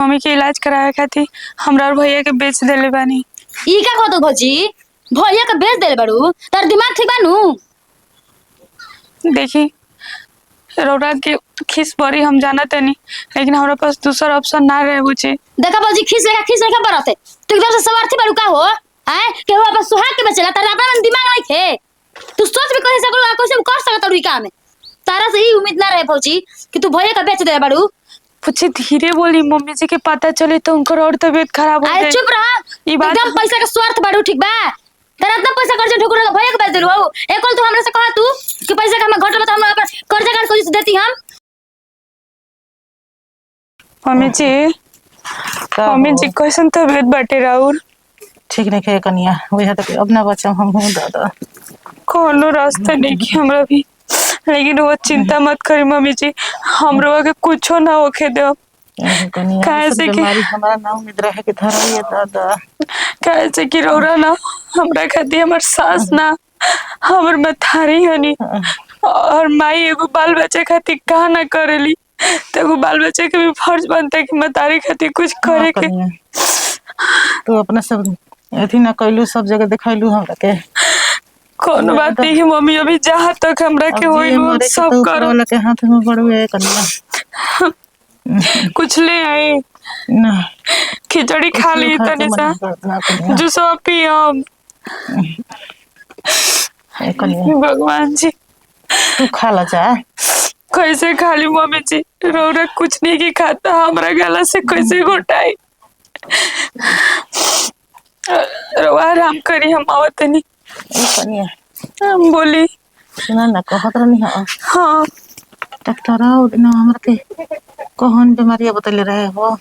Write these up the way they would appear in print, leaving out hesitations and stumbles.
Mummy के इलाज करावे खातिर हमरा और भैया के बेच देले बानी। ई का कहतो भौजी, भैया के बेच देले बाड़ू? तार दिमाग ठीक बानू? देखी रौरा के खिस बड़ी हम जाना तनी, लेकिन हमरा पास दूसरा ऑप्शन ना रहे बुझी। देखा भौजी, खिस लेखा बरते तू एकदम से स्वार्थी बाड़ू का हो? हैं के हो अपन सुहाग के बेचला? तारा अपना मन दिमाग नहीं थे? तू सोच भी कैसे सकलू, कैसे कर सकत तू ई काम में? तारा से ही उम्मीद ना रहे भौजी कि तू भैया का बेच दे बाड़ू। कुछ धीरे बोली, मम्मी जी के पता चले तो उनकर और तबीयत खराब हो जाए। चुप रहा, ई बात एकदम पैसा का स्वार्थ बाड़ू, ठीक बा? तेरा इतना पैसा कर्जा ठोकर के भैया के बेच देलू हो? एक कल तू हमरा से कहा तू कि पैसा का हम घटल त हम अपन कर्जा काट कोशिश देती हम। मम्मी जी कैसन तबीयत बाटे राउर? ठीक नहीं खे कनिया, वही तक अब ना बचा हम हूं दादा। कोनो रास्ता नहीं कि हमरा भी, लेकिन वो चिंता मत करी मम्मी जी, हमरो के कुछो ना होखे दो। कैसे कि बीमारी हमारा ना उम्मीद रहे कि धरा ये दादा। कैसे कि रौरा ना हमरा खातिर हमर सास ना हमर मथारी हनी, और माई एगो बाल बच्चे खातिर का ना करेली, तो एगो बाल बच्चे के भी फर्ज बनता है कि मतारी खातिर कुछ करे के। तू अपना सब एथी ना कइलू, सब जगह दिखाइलू हमरा के। कोनो बात नहीं मम्मी, अभी जहाँ तक हमरा के होई सब करो। वाला के हाथ में बड़वे कनिया कुछ ले आई ना, खिचड़ी खा ली तनी सा, जूस पियम। भगवान जी तू खा ला जा। कैसे खा ली मम्मी जी, रौरा कुछ नहीं की खाता, हमरा गला से कैसे घोटाई। रवा आराम करी, हम आवत नहीं। हम बोली सुना ना कहत रहनी। हाँ डॉक्टर आओ ना हमरा के कौन बीमारी बतले रहे हो?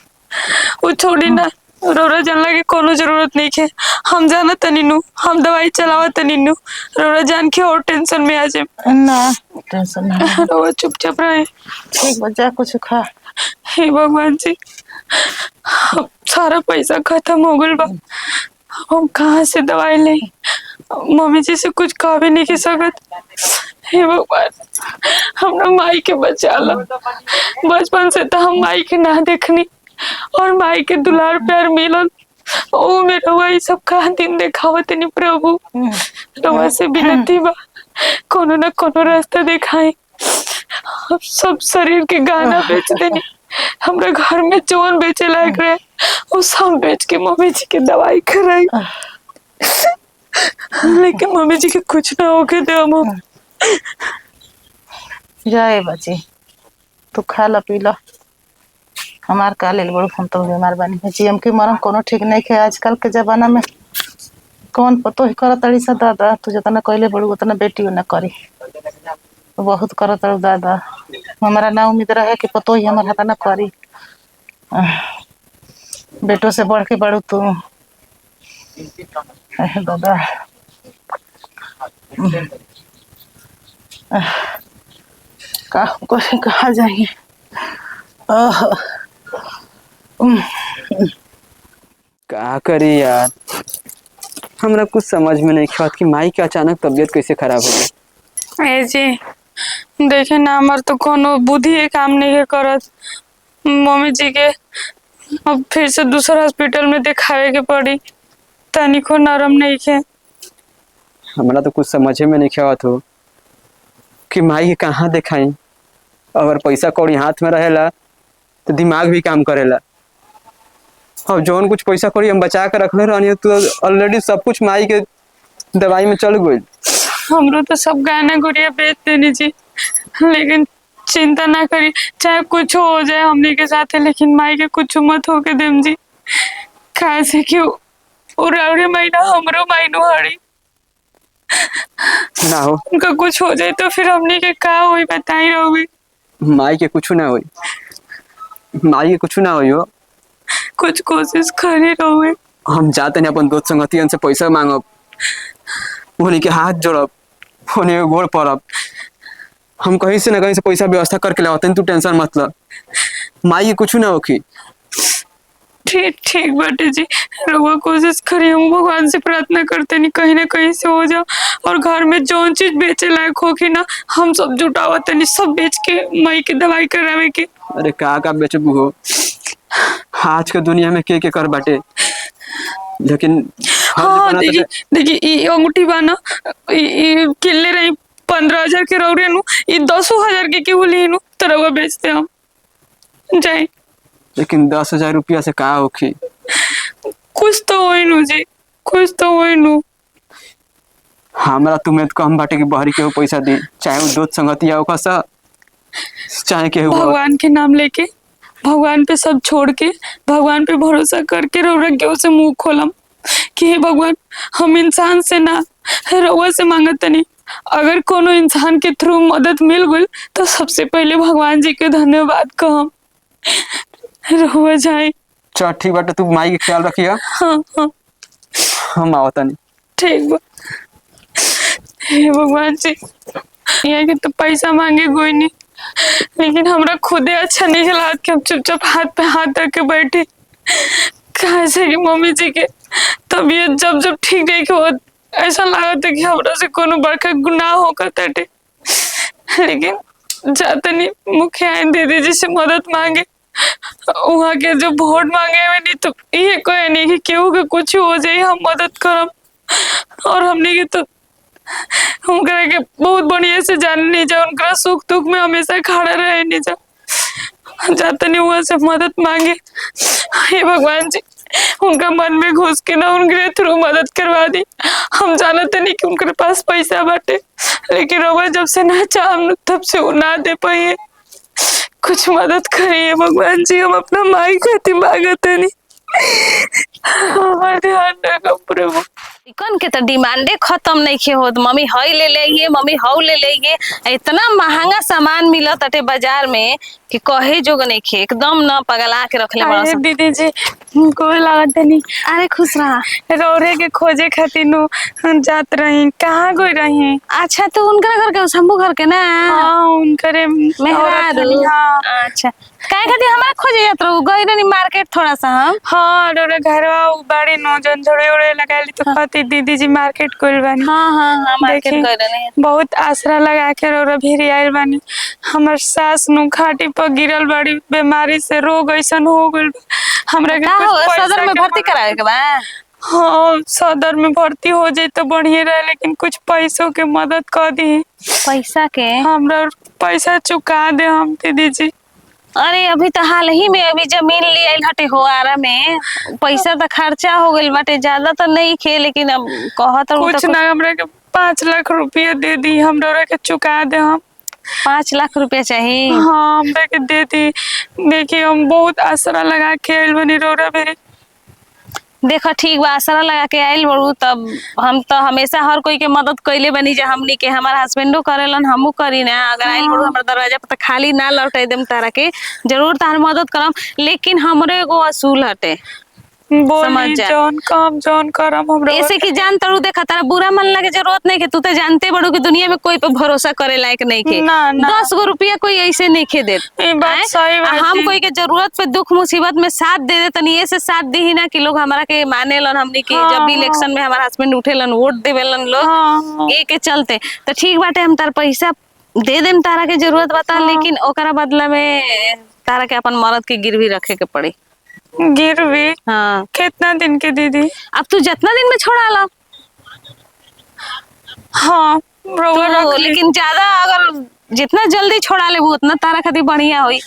वो छोड़ी ना, रौरा जानला के कोनो जरूरत नहीं है, हम जाना तनी नु, हम दवाई चलावा तनी नु, रौरा जान के और टेंशन में आ जाए ना। टेंशन ना, रौरा चुपचाप रहे। ठीक बच्चा कुछ खा। हे भगवान जी, सारा पैसा खत्म हो गल बा, हम कहाँ से दवाई ले? मम्मी जी से कुछ कह भी नहीं के सकत। हे भगवान, हमरा माई के बचा ला। बचपन से तो हम माई के ना देखनी, और माई के दुलार प्यार मिलल, ओ मेरा वही सब कहा दिन देखावत नहीं प्रभु। रवा से बिनती बा, कोनो न कोनो रास्ता दिखाई। सब शरीर के गाना बेच देनी, हमरा घर में जौन बेचे लायक रहे वो सब बेच के मम्मी जी के दवाई कराई, लेकिन मम्मी जी के कुछ ना होके दे। हम जाए बची, तू खा ला पी ला, हमार का ले बड़ू, हम तो बीमार बानी। जीएम के मरम कोनो ठीक नहीं है आजकल के जमाना में। कौन पतो ही करत तड़ी सा दादा, तू जितना कहले बड़ू उतना बेटियों ना करी, बहुत करत तड़ू दादा। हमारा ना उम्मीद रहे कि पतो ही हमारा हाथ ना करी। बेटों से बढ़ के बड़ू तू दादा। कहा जाएंगे? क्या करी यार, हमरा कुछ समझ में नहीं आवत कि माई के अचानक तबीयत कैसे खराब हो गई। ए जी देखे ना, हमार तो कोनो बुद्धि काम नहीं है करत। मम्मी जी के अब फिर से दूसरा हॉस्पिटल में दिखावे के पड़ी, तनिको नरम नहीं है। हमरा तो कुछ समझे में नहीं आवत हो कि माई के कहाँ दिखाई। अगर पैसा कौड़ी हाथ में रहेला तो दिमाग भी काम करेला, और जौन कुछ पैसा कौड़ी हम बचा के रखले रहनी तो ऑलरेडी सब कुछ माई के दवाई में चल गई। हमरो तो सब गहना गुड़िया बेच देनी जी, लेकिन चिंता ना करी, चाहे कुछ हो जाए हमने के साथ है, लेकिन माई के कुछ मत होके देम जी। कैसे क्यों उरावरे महीना हमरो महीनो हड़ी ना हो, उनका कुछ हो जाए तो फिर हमने के का होई बताई रहोगे? माई के कुछ ना होई, माई के कुछ ना होई हो। कुछ कोशिश करे रहोगे। हम जाते नहीं अपन दोस्त संगतियन से पैसा मांगब, उन्हीं के हाथ जोड़ब, उन्हीं के गोड़ पड़ब, हम कहीं से ना कहीं से पैसा व्यवस्था करके लाते, तू टेंशन मत ल, माई के कुछ ना होखी। ठीक ठीक बाटे जी, रहुआ कोशिश करिए, हम भगवान से प्रार्थना करते नहीं कहीं ना कहीं से हो जाओ, और घर में जो चीज बेचे लायक होगी ना हम सब जुटावत नहीं, सब बेच के माई के दवाई करावे के। अरे का बेचबू हो, आज के दुनिया में के कर बाटे, लेकिन फर्ज हाँ बनत देखी बाटे। देखी ई अंगूठी बा ना, ई किनले रही 15,000 के रौरे नु, ई 10,000 के केहू ली नु तो रउआ बेचते हम जाए। लेकिन 10,000 रुपया से का होखी? कुछ तो होई नु जी, कुछ तो होई नु। हमरा तुम्हें कम बाटे कि बहरी केहू पैसा दी, चाहे वो दोस्त संगतिया होखा सा, चाहे केहू और। भगवान के नाम लेके, भगवान पे सब छोड़ के, भगवान पे भरोसा करके रउआ केहू से मुंह खोलम कि हे भगवान, हम इंसान से ना रउआ से मांगत नहीं। अगर कोनो इंसान के थ्रू मदद मिल गई तो सबसे पहले भगवान जी के धन्यवाद कहम। रउआ जाए। चल ठीक बाटे, तू माई के ख्याल रखिया, हाँ हाँ हम आवतनी। ठीक बा। हे भगवान जी, यहाँ के तो पैसा मांगे कोई नहीं, लेकिन हमरा खुदे अच्छा नहीं लगा कि हम चुपचाप हाथ पे हाथ रख के बैठे। कहा से कि मम्मी जी के तबीयत जब जब ठीक नहीं हो, ऐसा लगा था कि हमरा से कोनो बड़का गुनाह होकर तटे। लेकिन जाते नहीं मुखिया दीदी जी से मदद मांगे, वहाँ के जो वोट मांगे हुए नहीं, तो ये कोई नहीं कि केहू के कुछ हो जाए हम मदद करम। और हमने के तो उनकरा के बहुत बढ़िया से जान नहीं जा, उनका सुख दुख में हमेशा खड़ा रहे नहीं जा। जाते नहीं वहां से मदद मांगे, हे भगवान जी उनका मन में घुस के ना उनके थ्रू मदद करवा दी। हम जानते नहीं कि उनके पास पैसा बाटे, लेकिन रउआ जब से ना चाह तब से वो ना दे पाइए। कुछ मदद करिए भगवान जी, हम अपना माई खाती मांगते नहीं। हमारे ध्यान रखो प्रभु। चिकन के तो डिमांडे खत्म नहीं खे होत। मम्मी हई ले लेंगे, मम्मी हऊ ले लेंगे। इतना महंगा सामान मिलत अटे बाजार में कि कहे जोग नहीं खे, एकदम न पगला के रखले बड़ा अरे सन। दीदी जी को लागत नहीं, अरे खुश रहा। रौरे के खोजे खातिर नु जात रही, कहाँ गई रही? अच्छा तो उनका घर के शंभू घर के ना? हाँ उनकरे मेहरारू। हाँ अच्छा काहे खातिर हमारा खोजे जात रहू? गई रही मार्केट थोड़ा सा हम। हाँ रौरे घरवा बाड़ी नो जन झोड़े उड़े लगाली तो कहती दीदी जी मार्केट गइल बानी। हाँ हाँ हाँ मार्केट देखी, गई रही। बहुत आसरा लगा के रौरा भिरी आइल बानी। हमर सास नु खाटी पर गिरल बाड़ी, बीमारी से रोग ऐसन हो गइल बा। हमरा के का कुछ हो पैसा सदर में के भर्ती करावे के बा? हाँ सदर में भर्ती हो जाए तो बढ़िया रहे, लेकिन कुछ पैसों के मदद कर दी। पैसा के? हमरा पैसा चुका दे हम दीदी जी। अरे अभी तो हाल ही में अभी जमीन ले आइल हटे हो आरा में, पैसा तो खर्चा हो गइल बाटे, ज्यादा तो नहीं खे, लेकिन अब कहत रहू कुछ तो ना हमरा के 5 लाख रुपया दे दी, हमरा के चुका दे हम। 5 लाख रुपया चाहिए? हाँ हमरा के दे दी। देखिए हम बहुत आसरा लगा के आइल बनी रौरा मेरे। देखो ठीक बा, आसरा लगा के आइल बड़ू, तब हम तो हमेशा हर कोई के मदद कइले बनी जा। हमनी के हमारा हस्बैंडो करेलन, हमू करी ना। अगर आइल बड़ू हमारा दरवाजा पर तो खाली ना लौटे देम तारा के, जरूर तार मदद करम। लेकिन हमरे एगो असूल हटे, बोली समझ जा। जौन काम जौन करम हमरा ऐसे कि जान तड़ू देखा तारा बुरा मन लगे जरूरत नहीं के, तू तो जानते बड़ू कि दुनिया में कोई पे भरोसा करे लायक नहीं के। ना, ना। 10 गो रुपया कोई ऐसे नहीं खे दे। ये बात सही बात हम है। कोई के जरूरत पे दुख मुसीबत में साथ दे दे तनी ऐसे साथ दी ही ना कि लोग हमारा के माने लन। हमनी के हाँ, जब भी इलेक्शन में हमारा हस्बैंड उठेलन, वोट देवेलन लोग, हाँ, ए के चलते तो ठीक बाटे, हम तार पैसा दे देम तारा के जरूरत बता। लेकिन ओकरा बदला में तारा के अपन मर्द के गिरवी रखे के पड़ी। गिरवी? हाँ कितना दिन के दीदी? अब तू जितना दिन में छोड़ा ला। हाँ रौआ तो रख ली। लेकिन ज्यादा अगर जितना जल्दी छोड़ा ले उतना तारा खातिर बढ़िया होई।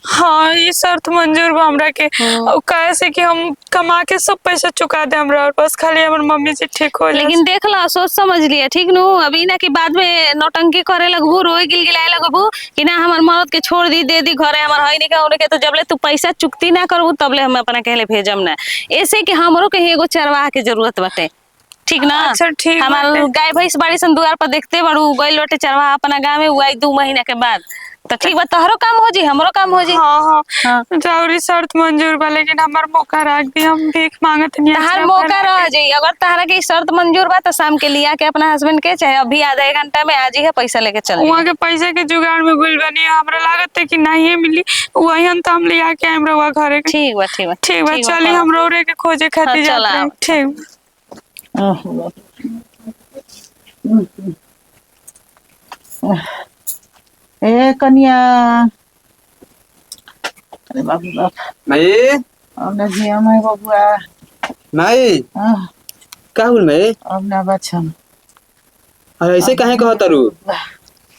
हाँ ये शर्त मंजूर बा हमरा के। और कहे से कि हम कमा के सब पैसा चुका दे हमरा, और बस खाली हमर मम्मी जी ठीक हो जाए। लेकिन देख ला, सोच समझ लिया ठीक नु। अभी ना कि बाद में नौटंकी करे लगबू, रोए गिलगिलाए लगबू कि ना हमर मर्द के छोड़ दी, दे दी घरे, हमर हई नहीं का उनके। तो जबले तू पैसा चुकती ना करबू तबले हम अपना कहले भेजम ना। ऐसे कि हमरो के एगो चरवाहा के जरूरत बाटे, ठीक ना? अच्छा, ठीक हमार बाटे। गाय भैंस बाड़ी सन दुआर पर देखते बड़ू, गइल बाटे चरवाहा अपना गाँव में, हुआ 2 महीना के बाद। तो ठीक बा, तोहरो काम हो जी हमरो काम हो जी। हाँ हाँ। हाँ जरूरी शर्त मंजूर बा, लेकिन हमार मौका रख दी, हम भीख मांगत नहीं। तहार मौका रह जाई। अगर तहरा के शर्त मंजूर बा तो शाम के लिया के अपना हस्बैंड के, चाहे अभी आधा 1 घंटा में आज ही है पैसा लेके चल वहाँ के पैसे के जुगाड़ में गुल बनी, हमरा लागत है कि नहीं मिली वही तो हम लिया के आइम रहुआ घरे के। ठीक बा ठीक बा ठीक बा चली, हम रोरे के खोजे खातिर हाँ, चल जाते हैं। आओ। ठीक। ए कन्या, अरे बाप रे बाप। माई अब ना जिया मैं बबुआ। माई का हुल माई? अब ना बचन। अरे ऐसे काहे कहत तारू?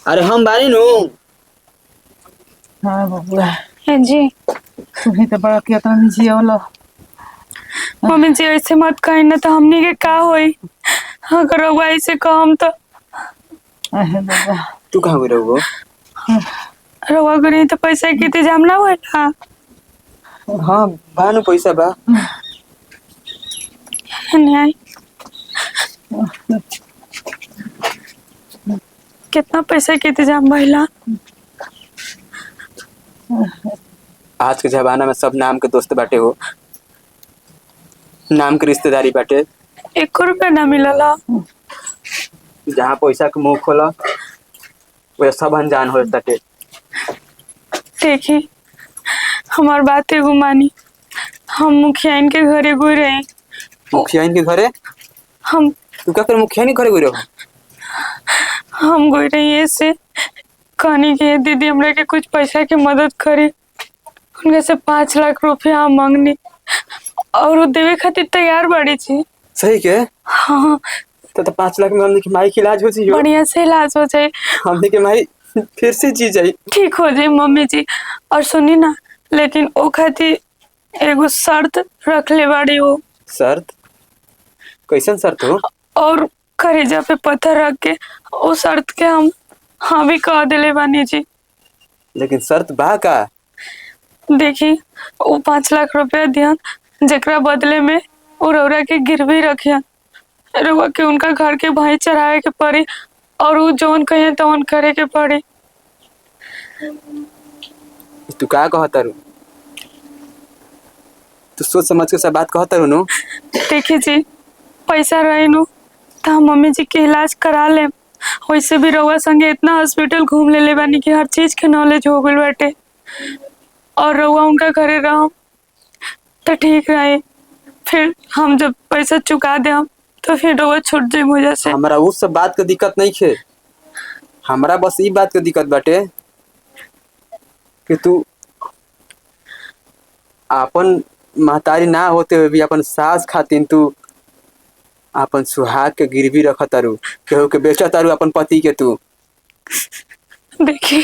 अरे हम बानी नु। हाँ बबुआ। है जी। तुम्हें तो बड़ा किया तो नहीं जिया वाला। मम्मी जी ऐसे मत कही ना, तो हमनी के का होई अगर रउआ ऐसे कहम तो। अहे बबुआ। तू कहाँ गई रहो? रउआ गरी तो पैसा के इंतजाम ना होता। हाँ बानु पैसा बा। नहीं कितना पैसा के इंतजाम भइला? आज के जमाना में सब नाम के दोस्त बाटे हो, नाम के रिश्तेदारी बाटे। 1 रुपया ना मिलला। जहाँ पैसा के मुंह खोला वे सब अनजान हो सके। देखी हमार बात एगो मानी, हम मुखियाइन के घरे गई रहे। मुखिया के घरे? हम तू क्या कर मुखिया के घरे गई रहो? हम गई रही ऐसे कहनी के दीदी हमरा के कुछ पैसा की मदद करी। उनके से 5 लाख रुपया हम मांगनी और वो देवे खातिर तैयार बड़ी थी। सही के? हाँ तो 5 लाख में हमने की माई की इलाज हो जी। बढ़िया से इलाज हो जाए, हमने के माई फिर से जी जाए, ठीक हो जाए मम्मी जी। और सुनी ना, लेकिन ओ खातिर एगो शर्त रख ले बाड़ी हो। शर्त? कैसन शर्त हो? और करेजा पे पत्थर रख के उस शर्त के हम हाँ भी कह दिले बानी जी। लेकिन शर्त बा का? देखी वो 5 लाख रुपया दियन, जेकरा बदले में उरौरा के गिरवी रखियन। रउआ के उनका घर के भाई चढ़ावे के पड़ी और वो जौन कहे तौन करे के पड़ी। तू का कहता रू? तू सोच समझ के सब बात कहता रू नु? देखी जी पैसा रही नु तो हम मम्मी जी के इलाज करा ले। वैसे भी रउआ संगे इतना हॉस्पिटल घूम ले बानी कि हर चीज के नॉलेज हो गइल बाटे। और रउआ उनका घरे रहो तो ठीक रहे। फिर हम जब पैसा चुका दे तो फिर रउआ छूट जाए मुझे से। हमरा उस सब बात के दिक्कत नहीं खे, हमरा बस ई बात के दिक्कत बाटे कि तू अपन महतारी ना होते हुए भी अपन सास खातिर तू अपन सुहाग के गिरवी रख तारू, केहू के बेचा तारू अपन पति के। तू देखी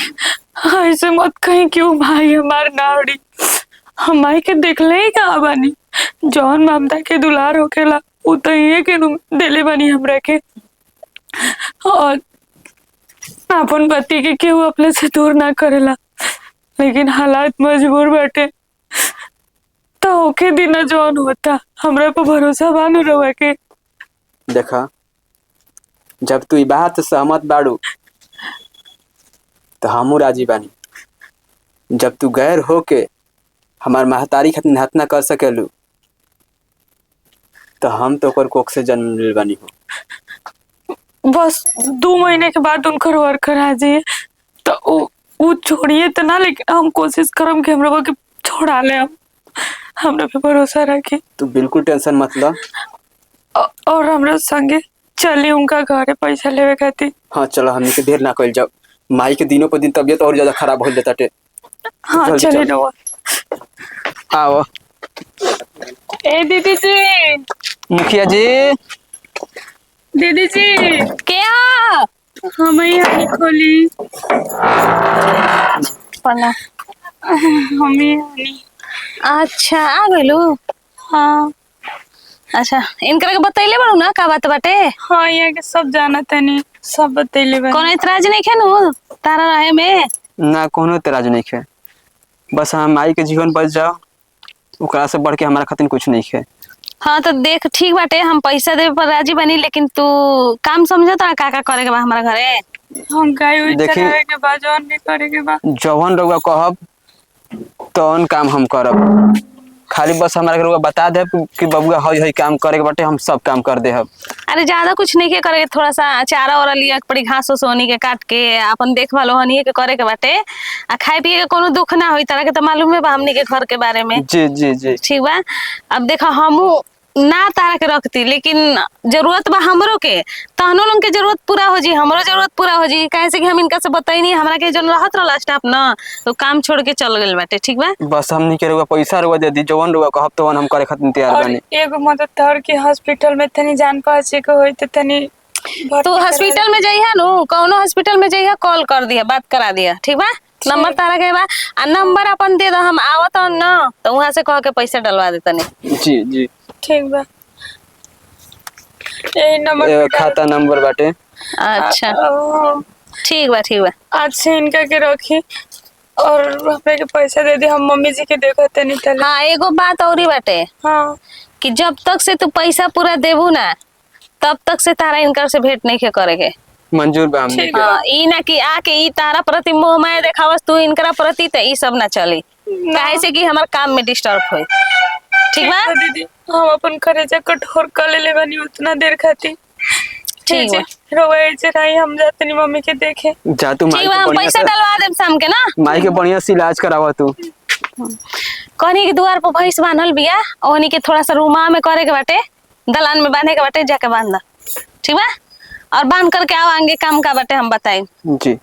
ऐसे मत कहीं क्यों भाई हमार नाड़ी हम माई के देखले ही कहा बानी। जौन ममता के दुलार होकेला वो तो ये के दिले बानी हमरा के। और अपन पति के केहू अपने से दूर ना करेला, लेकिन हालात मजबूर बाटे तो ओके दिन जौन होता हमरा पे भरोसा बानू रवा के। देखा, जब तू ई बात से सहमत बाड़ू तो हमू राजी बानी। जब तू गैर होके हमार महतारी खातिर हत ना कर सकेलू तो हम तो ओकर कोख से जन्म ले बानी हो। बस 2 महीने के बाद उनकर वर्कर आ जाइए तो वो छोड़िए तो ना, लेकिन हम कोशिश करम कि हमरा के छोड़ा ले। हम हमरा पे भरोसा रखी। तू बिल्कुल टेंशन मत ला। और हमरा संगे चली उनका घरे पैसा लेवे खातिर। हाँ चलो, हमनी के देर ना कइल जाओ। माई के दिनों पर दिन तबियत और ज्यादा खराब हो जाता टे। हाँ जल्दी चले चल। रवा। आओ ए दीदी जी, मुखिया जी। दीदी जी क्या? हम यहाँ खोली पन्ना। हम ही। अच्छा आ गइलू? हाँ अच्छा इनकरा के बतैले बाड़ू ना का बात बाटे? हाँ यहाँ के सब जाना तनी, सब बतैले बानी। कोनो इतराज नहीं खेनु तारा रहे में? ना कोनो तराज नहीं खे, बस हम माई के जीवन बच जाओ, ओकरा से बढ़ के हमारा खातिर कुछ नहीं खे। हाँ तो देख ठीक बाटे, हम पैसा देवे पर राजी बनी, लेकिन तू काम समझता का करे के बा हमारा घरे? हम गाय उई देखी- चरावे के बाद जौन भी करे के बाद जवन रउआ कहब तवन काम हम करब। खाली बस हमारा के रउआ बता दे कि बबुआ हई हई काम करे के बाटे, हम सब काम कर दे। अरे ज्यादा कुछ नहीं के करे, थोड़ा सा चारा वारा लिया के पड़ी, घास उस होनी के काट के अपन देखभाल होनी के करे के बाटे। आ खाए पिए के कोनो दुख ना होई, तारा के तो मालूम है बा हमनी के घर के बारे में। जी जी जी। ठीक बा। अब देखा हमू ना तारा के रखती, लेकिन जरूरत बा हमरो के, तहनो लोग के जरूरत पूरा हो जी, हमरो जरूरत पूरा हो जी। कैसे कि हम इनका से बताई नहीं, हमरा के जन रहत रहला स्टाफ ना, तो काम छोड़ के चल गेल बाटे। ठीक बा, बस हमनी के रुआ पैसा रुआ दे दी, जवन रुआ कहब तवन हम करे खातिर तैयार और बानी। एगो मदद तोहर के हॉस्पिटल में तनी जान पहुंचे के होई त तनी तू हॉस्पिटल में जइहा नु, कौनो हॉस्पिटल में जइहा, कॉल कर दिया, बात करा दिया। ठीक बा, नंबर तारा के बा, आ नंबर अपन दे दो, हम आवत ना तो वहां से कह के पैसा डलवा दे तनी। जी जी, ठीक बा, यही नंबर पे डाल- खाता नंबर बाटे। अच्छा ओ, ठीक बा, ठीक बा। आज से इनका के रखी और हमें के पैसा दे दे, हम मम्मी जी के देखो तनी तले। हाँ, एगो बात औरी बाटे हाँ कि जब तक से तू पैसा पूरा देबू ना, तब तक से तारा इनकर से भेंट नहीं के करे के। मंजूर बा हमनी ठीक के। हाँ, ई ना कि आके ई तारा प्रति मोह माया देखावस तू इनकरा प्रति, त ई सब ना चली, काहे से कि हमार काम में डिस्टर्ब होई। ठीक बा, तो दीदी हम अपन करेजा कठोर कर ले बानी उतना देर खातिर। ठीक बा, रोए जे रही, हम जातनी मम्मी के देखे। जा तू माई ठीक बा, के हम बढ़िया पैसा से, डलवा देम शाम के ना। माई के बढ़िया से इलाज करावा तू। कहनी के द्वार पर भैंस बांधल बिया, ओहनी के थोड़ा सा रूमा में करे के बाटे, दलान में बांधे के बाटे, जाके बांध दा। ठीक बा, और बांध करके आओ, आगे काम का बाटे हम बताई। जी,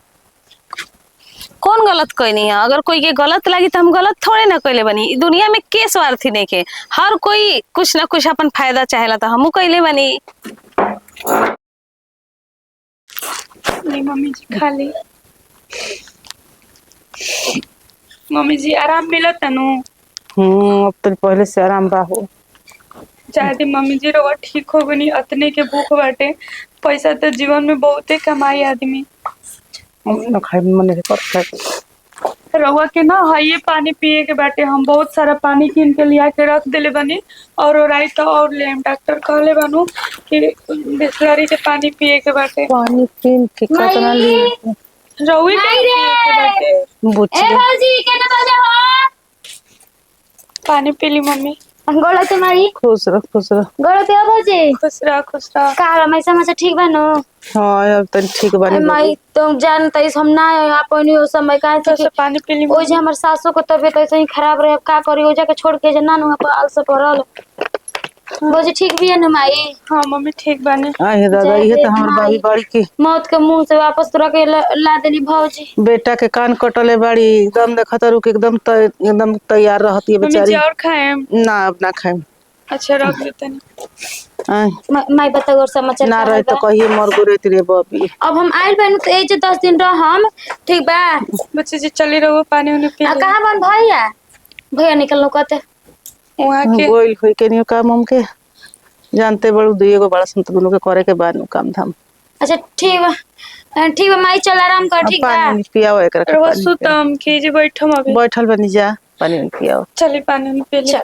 कौन गलत कोई नहीं है, अगर कोई के गलत लगी तो हम गलत थोड़े ना कोई बनी। ई दुनिया में के स्वार्थी नहीं के, हर कोई कुछ ना कुछ अपन फायदा चाहेला, तो हमू कैले बनी। नहीं मम्मी जी खा ली। मम्मी जी आराम मिला तनु? अब तो पहले से आराम बा हो। चाहे मम्मी जी रवा ठीक हो गनी, अतने के भूख बाटे। पैसा तो जीवन में बहुते कमाई आदमी। ना खाए मन नहीं कर। रवा के ना हाइये पानी पिए के बाटे, हम बहुत सारा पानी कीन के लिया के रख देले बनी, और ओराई तो और ले डॉक्टर कहले बानू कि बिस्लरी के पानी पिए के बाटे। पानी पीन के कितना ली रउई के पिए के बाटे। बुच्ची भौजी केना बजे हो? पानी पी ली मम्मी। गोड़ तुम्हारी खुश रह खुश रह। गोड़ पे भौजी खुश रह खुश रह। का मैं समझ ठीक बानो? हाँ अब तनी ठीक बानी। मैं तुम जानते इस हम ना अपन हो समय का तो से पानी पी ली ओ जे हमर सासू को तबीयत ऐसे ही खराब रहे, अब का करी, ओ जाके छोड़ के जना नु पर आल से पड़ल। भौजी ठीक भी है न माई? हाँ मम्मी ठीक बानी। आए दादा, ये तो हमर बाड़ी बाड़ी की मौत के मुंह से वापस तुरा के ला देली भौजी। बेटा के कान कटले बाड़ी, एकदम देखत रुक एकदम तैयार रहती है मम्मी जी बेचारी। और खाए? ना अब ना खाए। अच्छा रख देते नहीं। आए माई बताओ और समाचार ना का रहे है तो बा? कहिए मर गुरेती रे बबी। अब हम आइल बानी तो ए जे 10 दिन रह हम ठीक बा। बच्चे जी चली रहो, पानी उन्हें पी आ ले। कहां बन भैया? भैया निकलनो कहते वहाँ के गोइल होई के नहीं काम हम के जानते बड़ू दुइए गो बड़ा संत दोनों के करे के बाद नु काम धाम। अच्छा ठीक बा माई चल आराम कर। ठीक बा पानी पियाओ एकरा के रवा पानी सुतम की जी बैठम अभी। पियाओ। बैठल बनी जा पानी पियाओ। चली पानी उन्हें पी ले।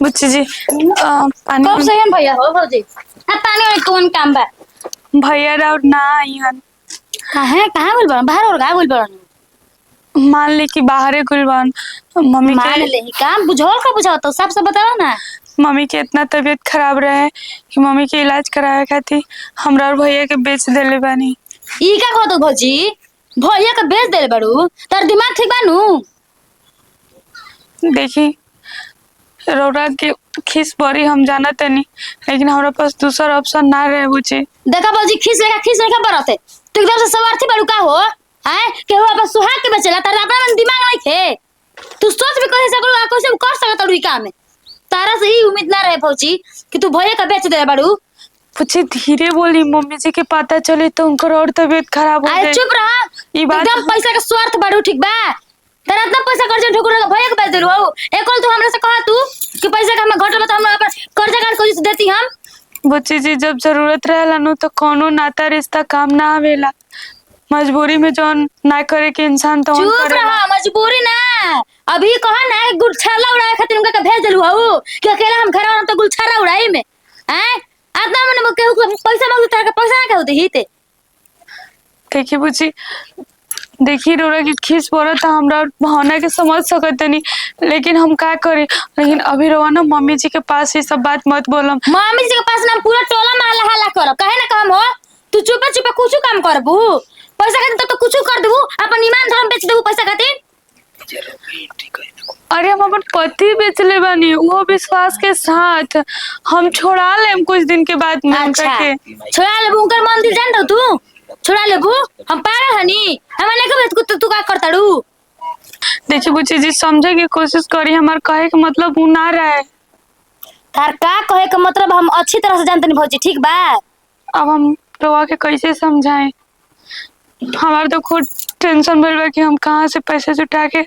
बच्चे जी पानी कब से हम भैया हो भौजी? हां पानी वाली कौन काम बा? भैया राउर ना आई हन। कहां बोल बा? बाहर और गा बोल बा? मान ले कि बाहरे गुलबान मम्मी मान के ले काम बुझाओ का बुझाओ तो सब बताओ ना। मम्मी के इतना तबीयत खराब रहे कि मम्मी के इलाज करावे खातिर हमरा और भैया के बेच देले बानी। ई का कहतो भौजी? भैया के बेच देले बड़ू? तार दिमाग ठीक बानू? देखी रौरा के खिस बड़ी हम जाना तनी, लेकिन हमरा पास दूसरा ऑप्शन ना रहे बुझी। देखा भौजी खीस लेखा बरते तू एकदम से सवार्थी बड़ू का हो? हैं केहू अपन सुहाग के बेचेला, तारा अपना मन दिमाग नहीं थे? तू सोच भी कहे सकलू आ कैसे कर सकत तू ई काम में? तारा से ही उम्मीद ना रहे भौजी कि तू भैया का बेच दे बड़ू। पूछे धीरे बोली, मम्मी जी के पता चले तो उनकर और तबीयत खराब हो अरे जाए। चुप रह, ई बात एकदम पैसा का स्वार्थ बड़ू ठीक बा? तारा इतना पैसा कर्जा ठोकर के भैया के बेच देलू हो? एकल तू हमरा से कहा तू कि पैसा का हमें घटल बता हम अपन कर्जा काट के देती हम। बुच्ची जी जब जरूरत रहेला नु तो कोनो नाता रिश्ता काम ना आवेला, मजबूरी में जौन ना करे के इंसान तो चुप रहा, मजबूरी ना। अभी कहा ना गुलछाला उड़ाए खातिर उनका भेज देलू हो कि अकेला हम घर तो गुलछाला उड़ाई में हैं? आतना मन केहू पैसा मांगू तारा के पैसा ना कहू देही ते। देखी बुच्ची, देखी रोरा की खीस पड़त हमरा भावना के समझ सकत नहीं, लेकिन हम का करी। लेकिन अभी रोवा ना मम्मी जी के पास ये सब बात मत बोलम। मम्मी जी के पास ना पूरा टोला में हल्ला करब, काहे ना काम हो? तू चुपे चुपे कुछ काम करबू, पैसा खातिर तो कुछ कर देबू, अपन ईमान धर्म बेच देबू पैसा खातिर। अरे हम अपन पति बेचले बानी, वो विश्वास के साथ हम छोड़ा लेम कुछ दिन के बाद में उनका अच्छा के। छोड़ा लेबू उनकर मंदिर जान दो तू, छोड़ा लेबू। हम पागल हनी, हमें नहीं कबे तू का करताड़ू। देखिए बुच्ची जी, समझे की कोशिश करी, हमार कहे के मतलब वो ना रहे। तार का कहे का मतलब हम अच्छी तरह से जानते नहीं भौजी, ठीक बा। अब हम रवा के कैसे समझाएं? हमार तो खुद टेंशन बढ़ रहा कि हम कहाँ से पैसे जुटा के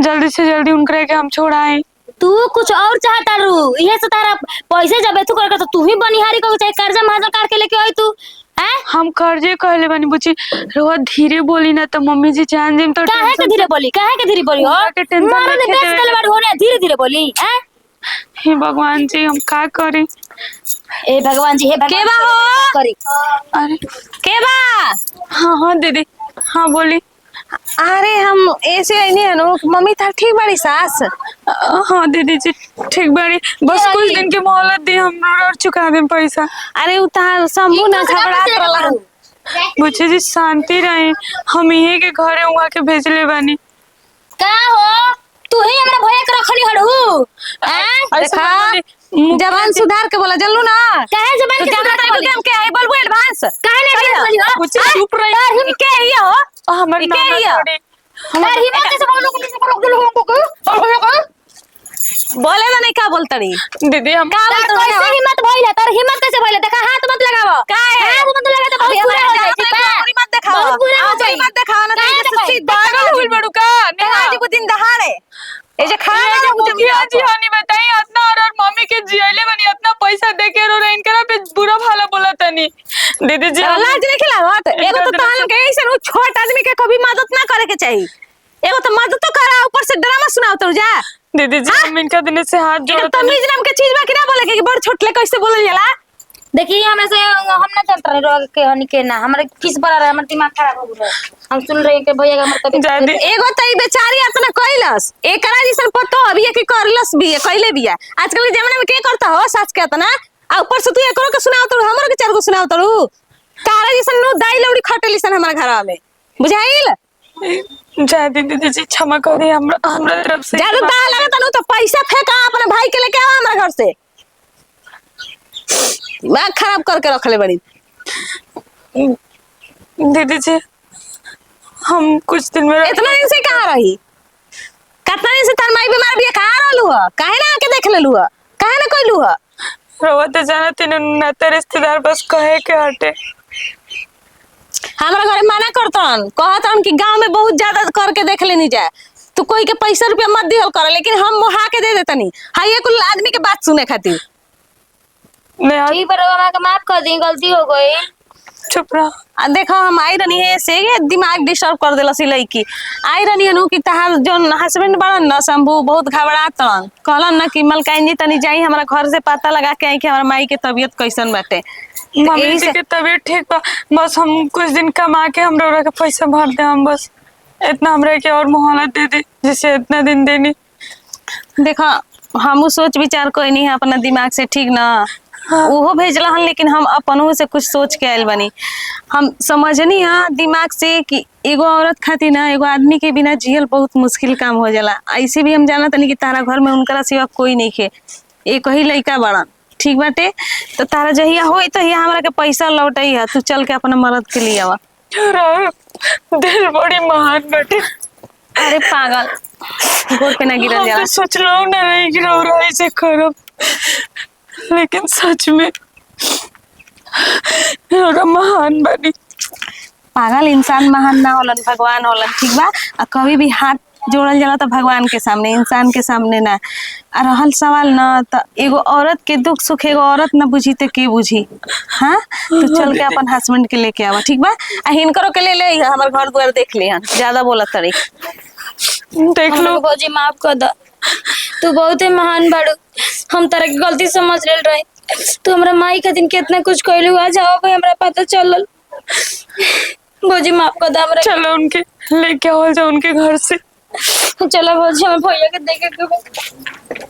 जल्दी से जल्दी उनके के हम छोड़ाएं। तू कुछ और चाहता रू, ये से तारा पैसे जब तू कर तो तू ही बनिहारी को चाहे कर्जा महाजन काट के लेके आई तू हैं। हम कर्जे कहले बानी बुच्ची, रवा धीरे बोली ना तो मम्मी जी जान जिम तो काहे के धीरे बोली, काहे के धीरे बोली हो? के टेंशन मारो ने लेके बेच दे। देले बाड़ी हो ने, धीरे धीरे बोली हैं। हे भगवान जी, हम का करें? ए भगवान जी, हे भगवान के बा हो? करी। अरे के बा? हाँ हाँ दीदी, हाँ बोली। अरे हम ऐसे नहीं है नो, मम्मी था ठीक बड़ी सास। हाँ दीदी जी ठीक बाड़ी, बस कुछ दिन के मोहलत दी, हम और चुका दें पैसा। अरे उतार शंभू ना घबरात रहला। बुच्ची जी शांति रहे, हम यही के घरे वहाँ के भेजले बानी। का हो तू ही हमरा भैया के रखनी हड़ू हैं? देखा जवान सुधार के बोला जल्लू ना। काहे जबान के सुधार के बोली? के है बोलबो एडवांस। काहे नहीं बोली हो? बुच्ची चुप रही। तार ही के ही हो? हमारे के नाम हिया? थोड़ी। तार ही मत से बोलो को बोले ना नहीं का बोलता रही दीदी हम का तार बोलता कैसे रही हिम्मत भइला, तार हिम्मत कैसे भइला? देखा हाथ मत लगावो, का है? हाथ मत लगा तो बहुत बुरा हो जाई, ठीक बा? पूरी मत दिखाओ, बहुत बुरा हो जाई। मत दिखाओ ना काहे तो दिखाई? सीधा पागल हुई बड़ू का? आज को दिन दहाड़े ए जे खा ये जो मुखिया जी हानि बताई, इतना और मम्मी के जियले बनी, इतना पैसा दे के रो रहे, इनकरा पे बुरा भला बोला तनी। दीदी जी हम- लाज नहीं खिलावत। एगो तो ताल के ऐसे नु छोट आदमी के कभी मदद ना करे के चाहिए। एगो तो मदद तो करा, ऊपर से ड्रामा सुनाओ तो जा। दीदी जी हम इनका दिन से हाथ एगो जोड़ तमीज नाम के चीज बा कि ना बोले के बड़ छोट ले कैसे बोलल जाला। देखिए हमरा से हम ना चलता रहे रोग के हनी के ना, हमरा किस पर रहे, हमर दिमाग खराब हो गया। हम सुन रहे के भैया के हमर तबीयत जादी एगो त ई बेचारी अपना कइलस, एकरा जैसन पतो अभी के करलस भी कइले बिया। आजकल के जमाना में के करता हो सच के तना, आ ऊपर से तू एकरो के सुनाओ तो हमरो के चार गो सुनाओ तो तारा जैसन नो दाई लौड़ी खटेली सन हमरा घरवा में, बुझाइल? जादी दीदी जी क्षमा करी, हमरा तरफ से ज्यादा दाल लगा तनु तो पैसा फेंका अपने भाई के लेके आओ हमरा घर से। दिमाग खराब करके रखले बड़ी। दीदी जी हम कुछ दिन में इतना दिन से कहाँ रही? कितना दिन से तार माई बीमार बिया, कहाँ रहलू ह? काहे ना आके देख लेलू ह? काहे ना कइलू ह? रवा तो जाना तीनों नाते रिश्तेदार बस कहे के हटे। हमारा घरे मना करतन, कहतन कि गांव में बहुत ज्यादा करके देख लेनी जाए, तू कोई के पैसा रुपया मत दिहल कर, लेकिन हम मोहा के दे देतनी। हां ये कुल आदमी के बात सुने खातिर। मैं आज ठीक पर हमरा के माफ कर दी, गलती हो गई। चुप रहा। आ देखो हम आई रहनी है से ये दिमाग डिस्टर्ब कर देला सी लड़की। आई रहनी है नु कि तहार जोन हस्बैंड बड़न न शंभू बहुत घबरातन, कहलन ना कि मलकाइन जी तनी जाई हमरा घर से पता लगा के आई कि हमरा माई के तबीयत कैसन बाटे। मम्मी यही जी से- की तबीयत ठीक बा, बस हम कुछ दिन कमा के हम रौरा के पैसा भर दे, हम बस इतना हमरा के और मोहलत दे दे जिसे इतना दिन देनी। देखो हम सोच विचार कोई नहीं है अपना दिमाग से, ठीक ना? हाँ। उहो भेजला हन, लेकिन हम अपनों से कुछ सोच के आयल बनी। हम समझनी है दिमाग से कि एगो औरत खातिर ना एगो आदमी के बिना जियल बहुत मुश्किल काम हो जाला। ऐसे भी हम जाना तनी कि तारा घर में उनकरा सिवा कोई नहीं खे, एक ही लड़का बड़ा, ठीक बाटे? तो तारा जहिया होई तहिया हमरा के पैसा लौटाई है, तू चल के अपना मर्द के लिए आवा। दिल बड़ी महान बाटे। अरे पागल, गोड़ पे ना गिरल हम जाला। तो सोचलो ना नहीं कि रौरा ऐसे करब, लेकिन सच में रौरा महान बनी। पागल इंसान महान ना होलन, भगवान होलन, ठीक बा? आ कभी भी हाथ जोड़ल जाला तो भगवान के सामने, इंसान के सामने ना। आ रहल सवाल ना तो एगो औरत के दुख सुख एगो औरत ना बुझी तो के बुझी? हाँ तू चल के अपन हस्बैंड के लेके आवा, ठीक बा? आ हिनकरो के ले ले, हमार घर द्वार देख ले हन, ज्यादा बोला तरी। देख लो भौजी माफ कर द, तू बहुत ही महान बाड़ू, हम तारा की गलती समझ लेल रहे। तू हमरा माई के दिन कितना कुछ कहलू, आज आओ भाई हमरा पता चलल। भौजी माफ कर द हमरा। चलो उनके लेके आओ जाओ उनके घर से। चलो भौजी, हमें भैया के देखे के बा।